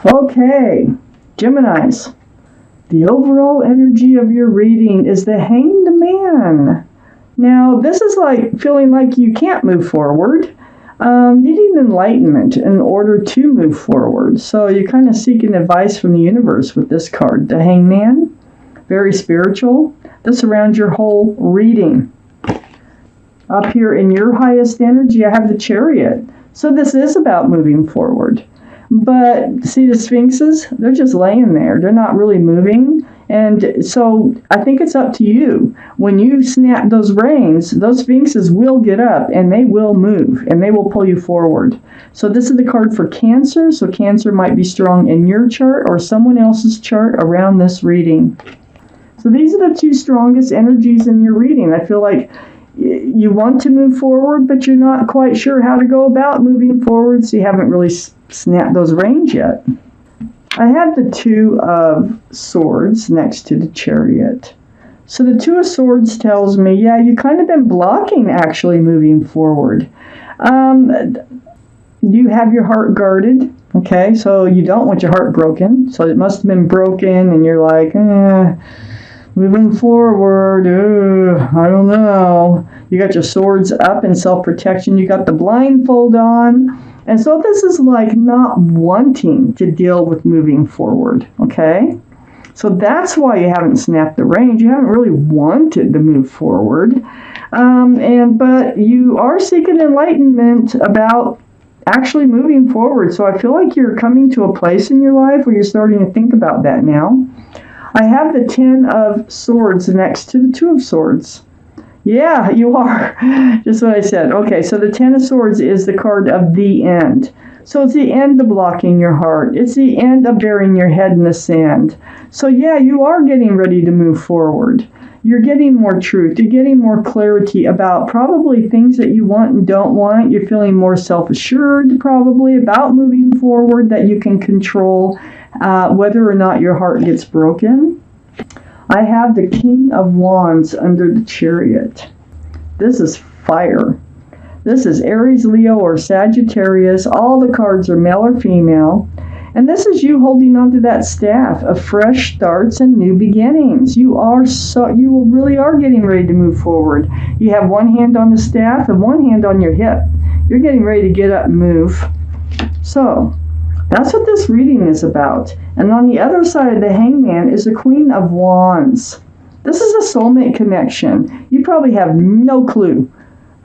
Okay, Geminis. The overall energy of your reading is the Hanged Man. Now, this is like feeling like you can't move forward, needing enlightenment in order to move forward. So you're kind of seeking advice from the universe with this card. The Hanged Man, very spiritual. This surrounds your whole reading. Up here in your highest energy, I have the Chariot. So this is about moving forward. But see the Sphinxes? They're just laying there. They're not really moving. And so I think it's up to you. When you snap those reins, those Sphinxes will get up and they will move and they will pull you forward. So this is the card for Cancer. So Cancer might be strong in your chart or someone else's chart around this reading. So these are the two strongest energies in your reading. I feel like you want to move forward, but you're not quite sure how to go about moving forward, so you haven't really snapped those reins yet. I have the Two of Swords next to the Chariot. So the Two of Swords tells me, yeah, you kind of been blocking actually moving forward. You have your heart guarded, okay? So you don't want your heart broken. So it must have been broken, and you're like, moving forward, I don't know. You got your swords up in self-protection. You got the blindfold on. And so this is like not wanting to deal with moving forward, okay? So that's why you haven't snapped the reins. You haven't really wanted to move forward. But you are seeking enlightenment about actually moving forward. So I feel like you're coming to a place in your life where you're starting to think about that now. I have the Ten of Swords next to the Two of Swords. Yeah, you are. Just what I said. Okay, so the Ten of Swords is the card of the end. So it's the end of blocking your heart. It's the end of burying your head in the sand. So yeah, you are getting ready to move forward. You're getting more truth. You're getting more clarity about probably things that you want and don't want. You're feeling more self-assured probably about moving forward, that you can control whether or not your heart gets broken. I have the King of Wands under the Chariot. This is fire. This is Aries, Leo, or Sagittarius. All the cards are male or female. And this is you holding onto that staff of fresh starts and new beginnings. You really are getting ready to move forward. You have one hand on the staff and one hand on your hip. You're getting ready to get up and move. So that's what this reading is about. And on the other side of the Hangman is the Queen of Wands. This is a soulmate connection. You probably have no clue.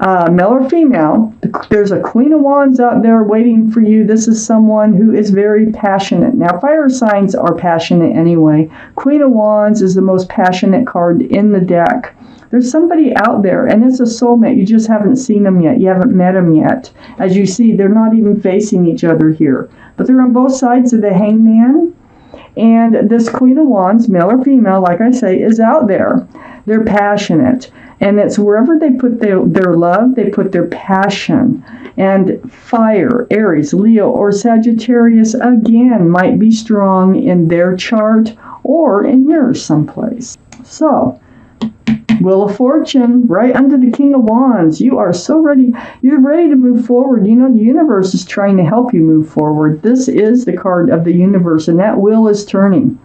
Male or female, there's a Queen of Wands out there waiting for you. This is someone who is very passionate. Now, fire signs are passionate anyway. Queen of Wands is the most passionate card in the deck. There's somebody out there, and it's a soulmate. You just haven't seen them yet. You haven't met them yet. As you see, they're not even facing each other here. But they're on both sides of the Hangman. And this Queen of Wands, male or female, like I say, is out there. They're passionate. And it's wherever they put their love, they put their passion. And fire, Aries, Leo, or Sagittarius, again, might be strong in their chart or in yours someplace. So, Wheel of Fortune, right under the King of Wands. You are so ready. You're ready to move forward. You know, the universe is trying to help you move forward. This is the card of the universe, and that wheel is turning.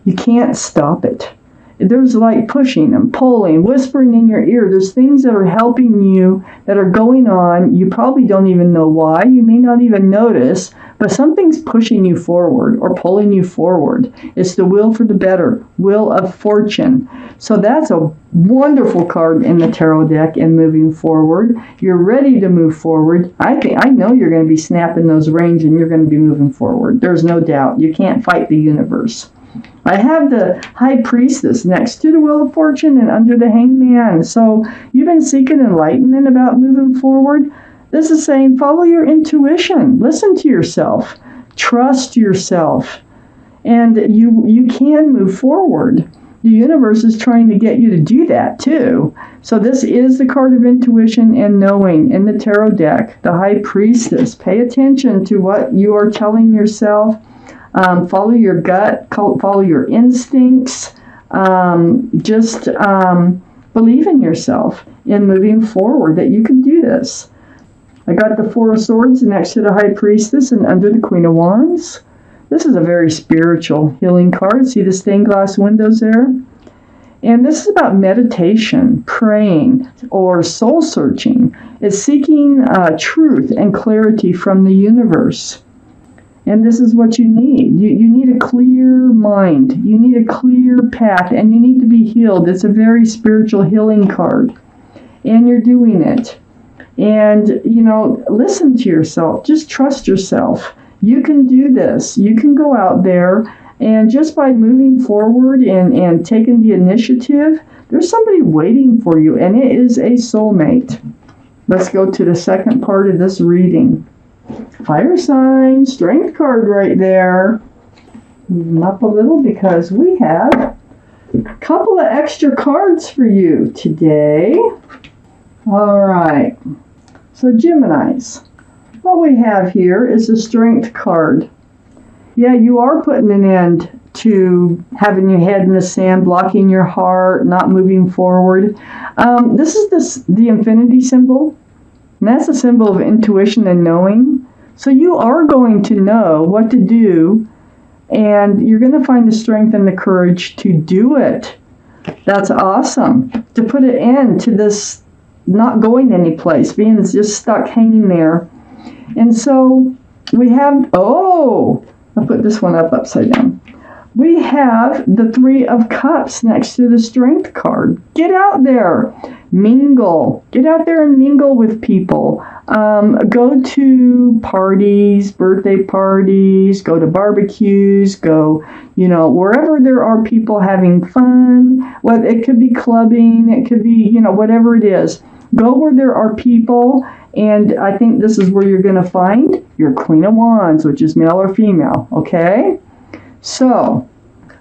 You can't stop it. There's like pushing and pulling, whispering in your ear. There's things that are helping you, that are going on. You probably don't even know why. You may not even notice, but something's pushing you forward or pulling you forward. It's the Wheel for the Better, Wheel of Fortune. So that's a wonderful card in the tarot deck in moving forward. You're ready to move forward. I know you're going to be snapping those reins and you're going to be moving forward. There's no doubt. You can't fight the universe. I have the High Priestess next to the Wheel of Fortune and under the Hangman. So you've been seeking enlightenment about moving forward. This is saying follow your intuition. Listen to yourself. Trust yourself. And you can move forward. The universe is trying to get you to do that too. So this is the card of intuition and knowing in the tarot deck. The High Priestess. Pay attention to what you are telling yourself. Follow your gut, follow your instincts, just believe in yourself in moving forward, that you can do this. I got the Four of Swords next to the High Priestess and under the Queen of Wands. This is a very spiritual healing card. See the stained glass windows there? And this is about meditation, praying, or soul searching. It's seeking truth and clarity from the universe. And this is what you need. You need a clear mind. You need a clear path, and you need to be healed. It's a very spiritual healing card. And you're doing it. And, listen to yourself. Just trust yourself. You can do this. You can go out there, and just by moving forward and taking the initiative, there's somebody waiting for you, and it is a soulmate. Let's go to the second part of this reading. Fire sign, strength card right there. Move them up a little because we have a couple of extra cards for you today. All right. So Geminis, what we have here is a strength card. Yeah, you are putting an end to having your head in the sand, blocking your heart, not moving forward. This is the infinity symbol, and that's a symbol of intuition and knowing. So you are going to know what to do, and you're going to find the strength and the courage to do it. That's awesome. To put an end to this not going anyplace, being just stuck hanging there. And so we have, I'll put this one up upside down. We have the Three of Cups next to the Strength card. Get out there. Mingle. Get out there and mingle with people. Go to parties, birthday parties, go to barbecues, go, wherever there are people having fun. Well, it could be clubbing, it could be, whatever it is. Go where there are people, and I think this is where you're going to find your Queen of Wands, which is male or female, okay? So,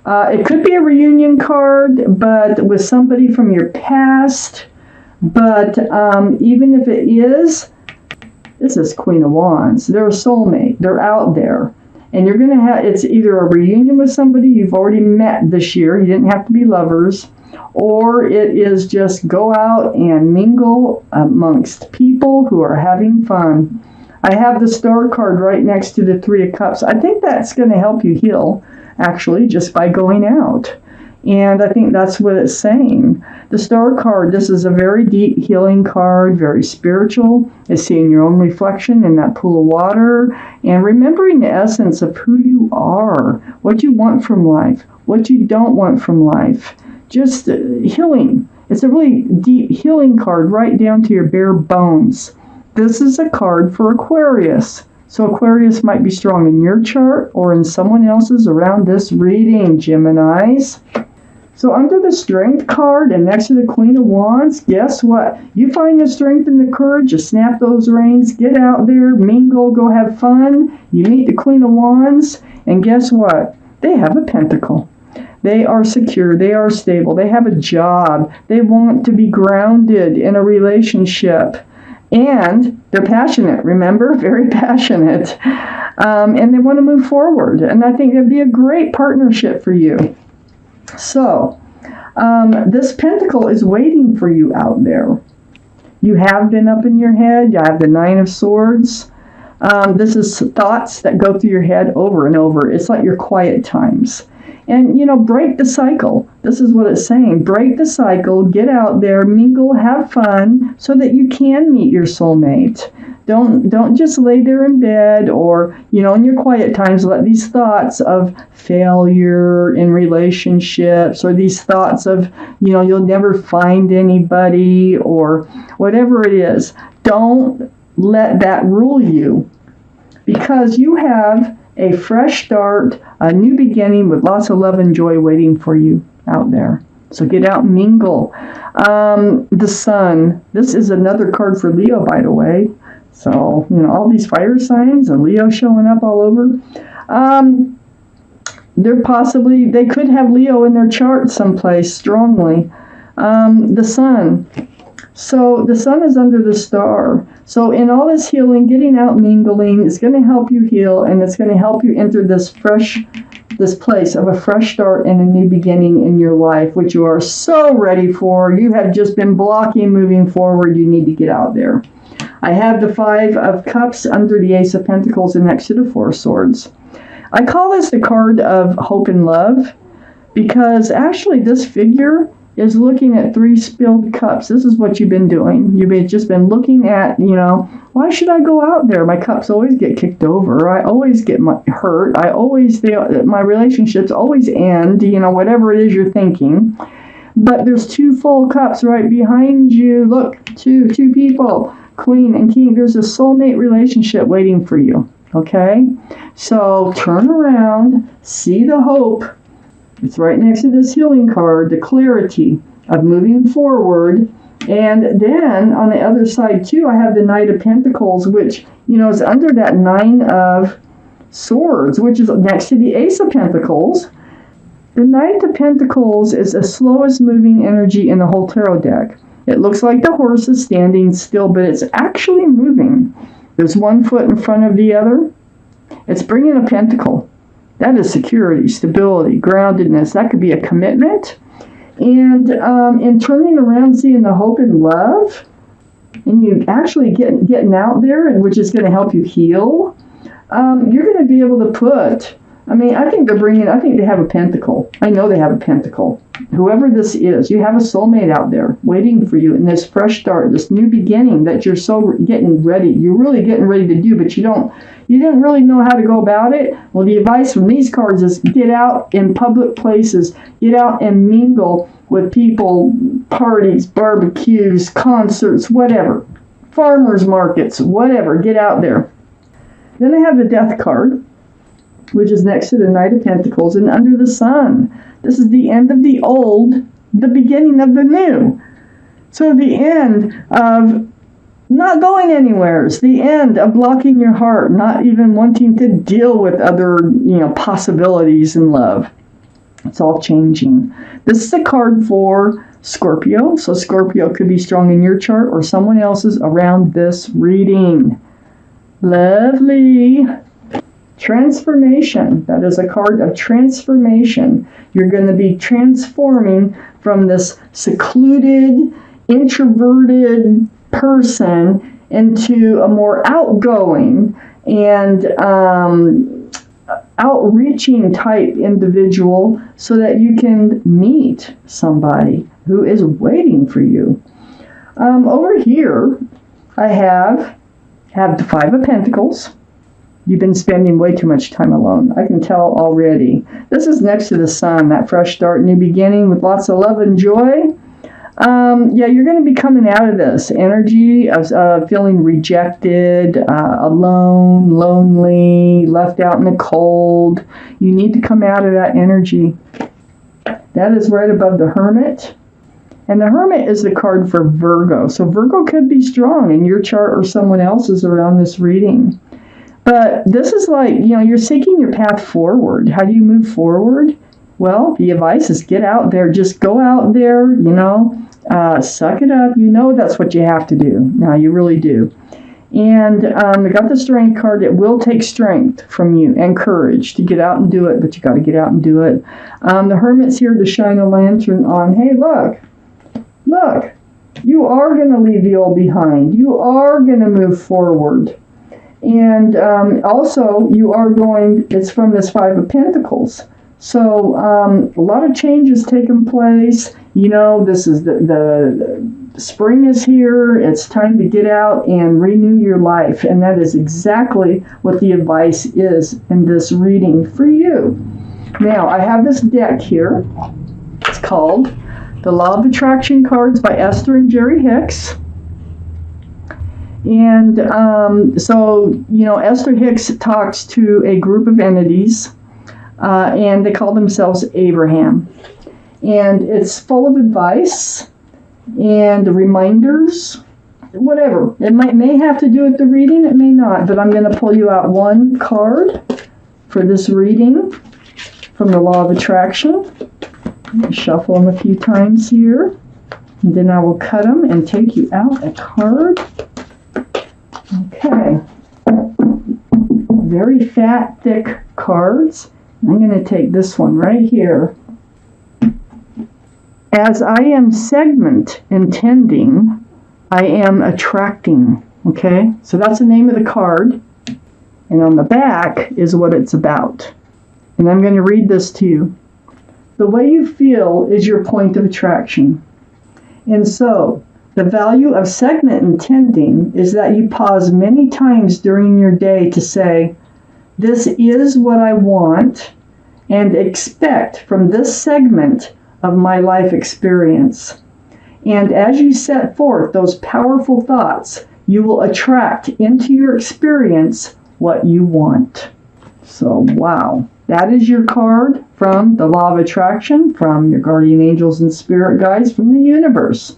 it could be a reunion card, but with somebody from your past. But even if it is, this is Queen of Wands. They're a soulmate. They're out there. And you're going to have, it's either a reunion with somebody you've already met this year. You didn't have to be lovers. Or it is just go out and mingle amongst people who are having fun. I have the Star card right next to the Three of Cups. I think that's going to help you heal, actually, just by going out. And I think that's what it's saying. The Star card, this is a very deep healing card, very spiritual. It's seeing your own reflection in that pool of water and remembering the essence of who you are, what you want from life, what you don't want from life. Just healing. It's a really deep healing card right down to your bare bones. This is a card for Aquarius. So Aquarius might be strong in your chart or in someone else's around this reading, Geminis. So under the Strength card and next to the Queen of Wands, guess what? You find the strength and the courage to snap those reins, get out there, mingle, go have fun. You meet the Queen of Wands, and guess what? They have a pentacle. They are secure. They are stable. They have a job. They want to be grounded in a relationship. And they're passionate, remember? Very passionate. And they want to move forward. And I think it'd be a great partnership for you. So, this pentacle is waiting for you out there. You have been up in your head. You have the Nine of Swords. This is thoughts that go through your head over and over. It's like your quiet times. And, break the cycle. This is what it's saying. Break the cycle, get out there, mingle, have fun, so that you can meet your soulmate. Don't just lay there in bed or, in your quiet times, let these thoughts of failure in relationships or these thoughts of, you'll never find anybody or whatever it is. Don't let that rule you, because you have a fresh start, a new beginning with lots of love and joy waiting for you out there. So get out and mingle. The Sun. This is another card for Leo, by the way. So, all these fire signs and Leo showing up all over. They could have Leo in their chart someplace strongly. The Sun. So the Sun is under the Star. So in all this healing, getting out, mingling, is going to help you heal, and it's going to help you enter this place of a fresh start and a new beginning in your life, which you are so ready for. You have just been blocking moving forward. You need to get out there. I have the Five of Cups under the Ace of Pentacles and next to the Four of Swords. I call this the card of hope and love because actually this figure is looking at 3 spilled cups. This is what you've been doing. You've just been looking at, why should I go out there? My cups always get kicked over. I always get hurt. My relationships always end, whatever it is you're thinking. But there's 2 full cups right behind you. Look, two people, Queen and King. There's a soulmate relationship waiting for you, okay? So turn around, see the hope. It's right next to this healing card, the clarity of moving forward. And then on the other side, too, I have the Knight of Pentacles, which, is under that 9 of Swords, which is next to the Ace of Pentacles. The Knight of Pentacles is the slowest moving energy in the whole tarot deck. It looks like the horse is standing still, but it's actually moving. There's 1 foot in front of the other. It's bringing a pentacle. That is security, stability, groundedness. That could be a commitment. And in turning around, seeing the hope and love, and you actually getting out there, which is going to help you heal, you're going to be able to put, I think they have a pentacle. I know they have a pentacle. Whoever this is, you have a soulmate out there waiting for you in this fresh start, this new beginning that you're so getting ready. You're really getting ready to do, but you didn't really know how to go about it. Well, the advice from these cards is get out in public places, get out and mingle with people, parties, barbecues, concerts, whatever, farmers markets, whatever. Get out there. Then I have the Death card, which is next to the Knight of Pentacles, and under the Sun. This is the end of the old, the beginning of the new. So the end of not going anywhere. It's the end of blocking your heart, not even wanting to deal with other, possibilities in love. It's all changing. This is a card for Scorpio. So Scorpio could be strong in your chart or someone else's around this reading. Lovely. Transformation. That is a card of transformation. You're going to be transforming from this secluded, introverted person into a more outgoing and outreaching type individual so that you can meet somebody who is waiting for you. Over here, I have the 5 of Pentacles. You've been spending way too much time alone. I can tell already. This is next to the Sun, that fresh start, new beginning with lots of love and joy. You're going to be coming out of this energy of feeling rejected, alone, lonely, left out in the cold. You need to come out of that energy. That is right above the Hermit. And the Hermit is the card for Virgo. So Virgo could be strong in your chart or someone else's around this reading. But this is like, you're seeking your path forward. How do you move forward? Well, the advice is get out there. Just go out there, suck it up. That's what you have to do. Now, you really do. And I got the Strength card. It will take strength from you and courage to get out and do it, but you got to get out and do it. The Hermit's here to shine a lantern on, hey, look, you are going to leave the old behind. You are going to move forward. And also, it's from this 5 of Pentacles. So a lot of changes taking place. This is the spring is here. It's time to get out and renew your life. And that is exactly what the advice is in this reading for you. Now, I have this deck here. It's called The Law of Attraction Cards by Esther and Jerry Hicks. And Esther Hicks talks to a group of entities, and they call themselves Abraham. And it's full of advice and reminders, whatever. It may have to do with the reading, it may not, but I'm going to pull you out one card for this reading from the Law of Attraction. Shuffle them a few times here, and then I will cut them and take you out a card. Okay, very fat, thick cards. I'm going to take this one right here. As I am segment intending, I am attracting. Okay, so that's the name of the card. And on the back is what it's about. And I'm going to read this to you. The way you feel is your point of attraction. And so, the value of segment intending is that you pause many times during your day to say, this is what I want, and expect from this segment of my life experience. And as you set forth those powerful thoughts, you will attract into your experience what you want. So, wow. That is your card from the Law of Attraction, from your guardian angels and spirit guides from the universe.